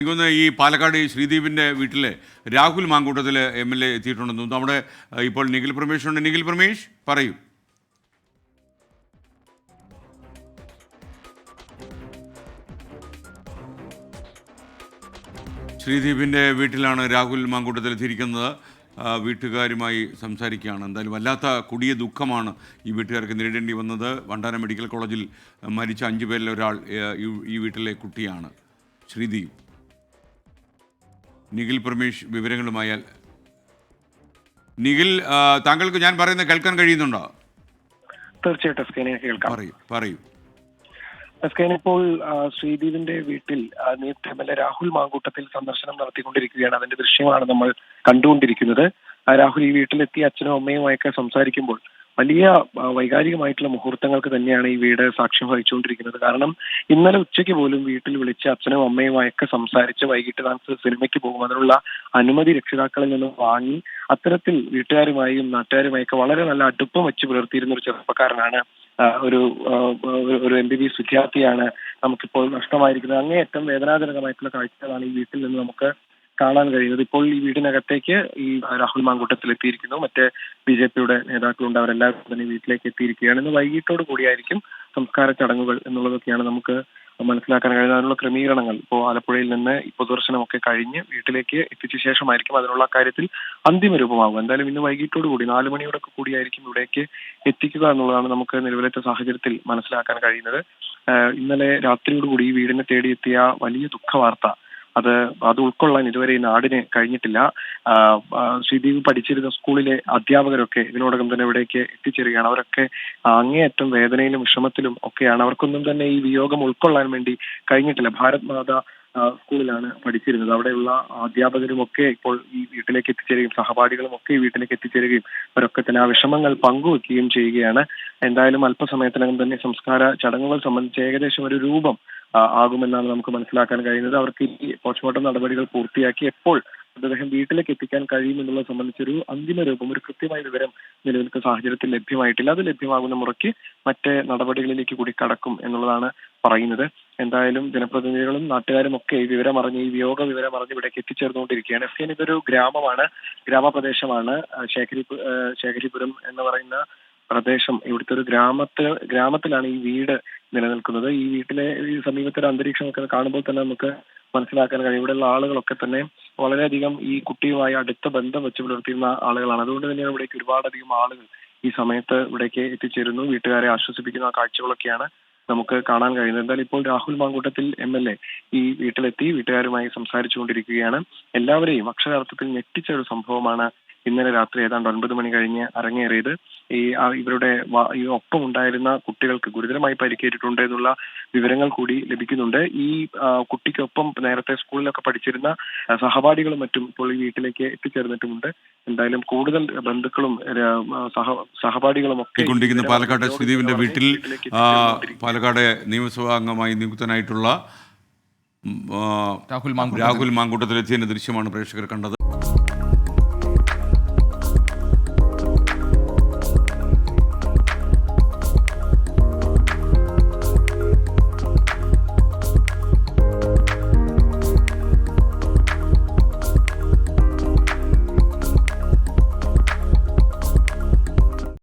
എനിക്കൊന്ന് ഈ പാലക്കാട് ഈ ശ്രീദീപിൻ്റെ വീട്ടിലെ രാഹുൽ മാങ്കൂട്ടത്തിൽ MLA എത്തിയിട്ടുണ്ടെന്ന് തോന്നുന്നു. അവിടെ ഇപ്പോൾ നിഖിൽ പ്രമേഷ് ഉണ്ട്. നിഖിൽ പ്രമേഷ് പറയൂ. ശ്രീദീപിൻ്റെ വീട്ടിലാണ് രാഹുൽ മാങ്കൂട്ടത്തിൽ എത്തിയിരിക്കുന്നത്. വീട്ടുകാരുമായി സംസാരിക്കുകയാണ്. എന്തായാലും വല്ലാത്ത കൊടിയ ദുഃഖമാണ് ഈ വീട്ടുകാർക്ക് നേരിടേണ്ടി വന്നത്. വണ്ടാനം മെഡിക്കൽ കോളേജിൽ മരിച്ച 5 പേരിൽ ഒരാൾ ഈ വീട്ടിലെ കുട്ടിയാണ് ശ്രീദീപ്. നിഖിൽ പ്രമേഷ് വിവരങ്ങളുമായാൽ. നിഖിൽ, താങ്കൾക്ക് ഞാൻ പറയുന്നത് കേൾക്കാൻ കഴിയുന്നുണ്ടോ? തീർച്ചയായിട്ടും കേൾക്കാം. പറയൂ. ഇപ്പോൾ ശ്രീദീപിന്റെ വീട്ടിൽ നേരത്തെ MLA രാഹുൽ മാങ്കൂട്ടത്തിൽ സന്ദർശനം നടത്തിക്കൊണ്ടിരിക്കുകയാണ്. അതിന്റെ ദൃശ്യങ്ങളാണ് നമ്മൾ കണ്ടുകൊണ്ടിരിക്കുന്നത്. രാഹുൽ ഈ വീട്ടിലെത്തി അച്ഛനും അമ്മയുമായൊക്കെ സംസാരിക്കുമ്പോൾ വലിയ വൈകാരികമായിട്ടുള്ള മുഹൂർത്തങ്ങൾക്ക് തന്നെയാണ് ഈ വീട് സാക്ഷ്യം വഹിച്ചുകൊണ്ടിരിക്കുന്നത്. കാരണം ഇന്നലെ ഉച്ചയ്ക്ക് പോലും വീട്ടിൽ വിളിച്ച് അച്ഛനും അമ്മയുമായൊക്കെ സംസാരിച്ച് വൈകിട്ട് താൻ സിനിമയ്ക്ക് പോകും, അതിനുള്ള അനുമതി രക്ഷിതാക്കളിൽ നിന്ന് വാങ്ങി അത്തരത്തിൽ വീട്ടുകാരുമായും നാട്ടുകാരുമായൊക്കെ വളരെ നല്ല അടുപ്പം വെച്ച് പുലർത്തിയിരുന്ന ഒരു ചെറുപ്പക്കാരനാണ്. ഒരു MBBS വിദ്യാർത്ഥിയാണ് നമുക്കിപ്പോൾ നഷ്ടമായിരിക്കുന്നത്. അങ്ങേയറ്റം വേദനാജനകമായിട്ടുള്ള കാഴ്ചകളാണ് ഈ വീട്ടിൽ നിന്ന് നമുക്ക് കാണാൻ കഴിയുന്നത്. ഇപ്പോൾ ഈ വീടിനകത്തേക്ക് ഈ രാഹുൽ മാങ്കൂട്ടത്തിൽ എത്തിയിരിക്കുന്നു. മറ്റ് BJPയുടെ നേതാക്കളുണ്ട്, അവരെല്ലാവരും തന്നെ വീട്ടിലേക്ക് എത്തിയിരിക്കുകയാണ്. ഇന്ന് വൈകിട്ടോട് കൂടിയായിരിക്കും സംസ്കാര ചടങ്ങുകൾ എന്നുള്ളതൊക്കെയാണ് നമുക്ക് മനസ്സിലാക്കാൻ കഴിയുന്നത്. അതിനുള്ള ക്രമീകരണങ്ങൾ ഇപ്പോൾ ആലപ്പുഴയിൽ നിന്ന് ഈ പൊതുദർശനമൊക്കെ കഴിഞ്ഞ് വീട്ടിലേക്ക് എത്തിച്ച ശേഷമായിരിക്കും അതിനുള്ള കാര്യത്തിൽ അന്തിമ രൂപമാകും. എന്തായാലും ഇന്ന് വൈകിട്ടോട് കൂടി 4 മണിയോടൊക്കെ കൂടിയായിരിക്കും ഇവിടേക്ക് എത്തിക്കുക എന്നുള്ളതാണ് നമുക്ക് നിലവിലത്തെ സാഹചര്യത്തിൽ മനസ്സിലാക്കാൻ കഴിയുന്നത്. ഇന്നലെ രാത്രിയോടുകൂടി ഈ വീടിനെ തേടിയെത്തിയ വലിയ ദുഃഖവാർത്ത അത് ഉൾക്കൊള്ളാൻ ഇതുവരെ ഈ നാടിന് കഴിഞ്ഞിട്ടില്ല. ശ്രീദീപ് പഠിച്ചിരുന്ന സ്കൂളിലെ അധ്യാപകരൊക്കെ ഇതിനോടകം തന്നെ ഇവിടേക്ക് എത്തിച്ചേരുകയാണ്. അവരൊക്കെ അങ്ങേയറ്റം വേദനയിലും വിഷമത്തിലും ഒക്കെയാണ്. അവർക്കൊന്നും തന്നെ ഈ വിയോഗം ഉൾക്കൊള്ളാൻ വേണ്ടി കഴിഞ്ഞിട്ടില്ല. ഭാരത് മാതാ സ്കൂളിലാണ് പഠിച്ചിരുന്നത്. അവിടെയുള്ള അധ്യാപകരും ഒക്കെ ഇപ്പോൾ ഈ വീട്ടിലേക്ക് എത്തിച്ചേരുകയും സഹപാഠികളും ഒക്കെ ഈ വീട്ടിലേക്ക് എത്തിച്ചേരുകയും അവരൊക്കെ തന്നെ ആ വിഷമങ്ങൾ പങ്കുവെക്കുകയും ചെയ്യുകയാണ്. എന്തായാലും അല്പസമയത്തിനകം തന്നെ സംസ്കാര ചടങ്ങുകൾ സംബന്ധിച്ച് ഏകദേശം ഒരു രൂപം ആകുമെന്നാണ് നമുക്ക് മനസ്സിലാക്കാൻ കഴിയുന്നത്. അവർക്ക് ഈ പോസ്റ്റ്മോർട്ടം നടപടികൾ പൂർത്തിയാക്കി എപ്പോൾ അദ്ദേഹം വീട്ടിലേക്ക് എത്തിക്കാൻ കഴിയുമെന്നുള്ളത് സംബന്ധിച്ചൊരു അന്തിമ രൂപം, ഒരു കൃത്യമായ വിവരം നിലവിലത്തെ സാഹചര്യത്തിൽ ലഭ്യമായിട്ടില്ല. അത് ലഭ്യമാകുന്ന മുറയ്ക്ക് മറ്റ് നടപടികളിലേക്ക് കൂടി കടക്കും എന്നുള്ളതാണ് പറയുന്നത്. എന്തായാലും ജനപ്രതിനിധികളും നാട്ടുകാരും ഒക്കെ ഈ വിയോഗ വിവരം അറിഞ്ഞ് ഇവിടേക്ക് എത്തിച്ചേർന്നുകൊണ്ടിരിക്കുകയാണ്. ഇതൊരു ഗ്രാമമാണ്, ഗ്രാമപ്രദേശമാണ്. ശേഖരിപുരം എന്ന് പറയുന്ന പ്രദേശം, ഇവിടുത്തെ ഒരു ഗ്രാമത്തിലാണ് ഈ വീട് നിലനിൽക്കുന്നത്. ഈ വീട്ടിലെ ഈ സമീപത്തെ അന്തരീക്ഷമൊക്കെ കാണുമ്പോൾ തന്നെ നമുക്ക് മനസ്സിലാക്കാൻ കഴിയും. ഇവിടെയുള്ള ആളുകളൊക്കെ തന്നെ വളരെയധികം ഈ കുട്ടിയുമായി അടുത്ത ബന്ധം വെച്ച് പുലർത്തിയിരുന്ന ആളുകളാണ്. അതുകൊണ്ട് തന്നെയാണ് ഇവിടേക്ക് ഒരുപാടധികം ആളുകൾ ഈ സമയത്ത് ഇവിടേക്ക് എത്തിച്ചേരുന്നു. വീട്ടുകാരെ ആശ്വസിപ്പിക്കുന്ന കാഴ്ചകളൊക്കെയാണ് നമുക്ക് കാണാൻ കഴിയുന്നത്. എന്തായാലും ഇപ്പോൾ രാഹുൽ മാങ്കൂട്ടത്തിൽ MLA ഈ വീട്ടിലെത്തി വീട്ടുകാരുമായി സംസാരിച്ചുകൊണ്ടിരിക്കുകയാണ്. എല്ലാവരെയും അക്ഷരാർത്ഥത്തിൽ ഞെട്ടിച്ച ഒരു സംഭവമാണ് ഇന്നലെ രാത്രി ഏതാണ്ട് 9 മണി കഴിഞ്ഞ് അരങ്ങേറിയത്. ഇവരുടെ ഈ ഒപ്പം ഉണ്ടായിരുന്ന കുട്ടികൾക്ക് ഗുരുതരമായി പരിക്കേറ്റിട്ടുണ്ട് എന്നുള്ള വിവരങ്ങൾ കൂടി ലഭിക്കുന്നുണ്ട്. ഈ കുട്ടിക്കൊപ്പം നേരത്തെ സ്കൂളിലൊക്കെ പഠിച്ചിരുന്ന സഹപാഠികളും മറ്റും ഇപ്പോൾ ഈ വീട്ടിലേക്ക് എത്തിച്ചേർന്നിട്ടുമുണ്ട്. എന്തായാലും കൂടുതൽ ബന്ധുക്കളും സഹപാഠികളും ഒക്കെ പാലക്കാട് ശ്രീദീപിന്റെ വീട്ടിൽ പാലക്കാട് നിയമസഭാ അംഗമായി നിയുക്തനായിട്ടുള്ള രാഹുൽ മാങ്കൂട്ടത്തിൽ എത്തിയതിന്റെ ദൃശ്യമാണ് പ്രേക്ഷകർ കണ്ടത്.